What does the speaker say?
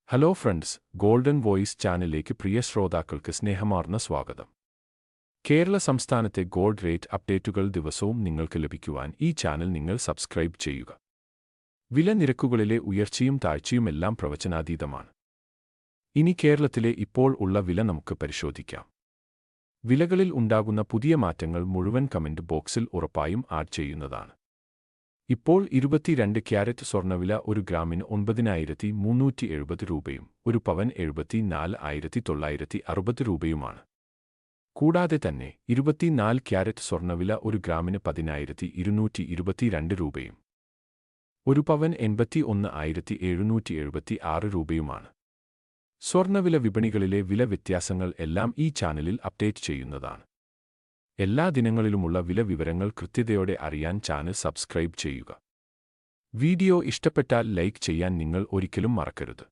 Hello friends, golden voice ചാനലിലേക്ക് പ്രിയ ശ്രോതാക്കൾക്ക് സ്നേഹമാർന്ന സ്വാഗതം. കേരള സംസ്ഥാനത്തെ ഗോൾഡ് റേറ്റ് അപ്ഡേറ്റുകൾ ദിവസവും നിങ്ങൾക്ക് ലഭിക്കുവാൻ ഈ ചാനൽ നിങ്ങൾ സബ്സ്ക്രൈബ് ചെയ്യുക. വില നിരക്കുകളിലെ ഉയർച്ചയും താഴ്ചയുമെല്ലാം പ്രവചനാതീതമാണ്. ഇനി കേരളത്തിലെ ഇപ്പോൾ ഉള്ള വില നമുക്ക് പരിശോധിക്കാം. വിലകളിൽ ഉണ്ടാകുന്ന പുതിയ മാറ്റങ്ങൾ മുഴുവൻ കമന്റ് ബോക്സിൽ ഉറപ്പായും ആഡ് ചെയ്യുന്നതാണ്. ഇപ്പോൾ 22 ക്യാരറ്റ് സ്വർണ്ണവില ഒരു ഗ്രാമിന് 9,370 രൂപയും ഒരു പവൻ 74,960 രൂപയുമാണ്. കൂടാതെ തന്നെ 24 ക്യാരറ്റ് സ്വർണ്ണവില ഒരു ഗ്രാമിന് 10,222 രൂപയും ഒരു പവൻ 81,776 രൂപയുമാണ്. സ്വർണ്ണവില വിപണികളിലെ വില വ്യത്യാസങ്ങൾ എല്ലാം ഈ ചാനലിൽ അപ്ഡേറ്റ് ചെയ്യുന്നതാണ്. എല്ലാ ദിനങ്ങളിലുമുള്ള വില വിവരങ്ങൾ കൃത്യതയോടെ അറിയാൻ ചാനൽ സബ്സ്ക്രൈബ് ചെയ്യുക. വീഡിയോ ഇഷ്ടപ്പെട്ടാൽ ലൈക്ക് ചെയ്യാൻ നിങ്ങൾ ഒരിക്കലും മറക്കരുത്.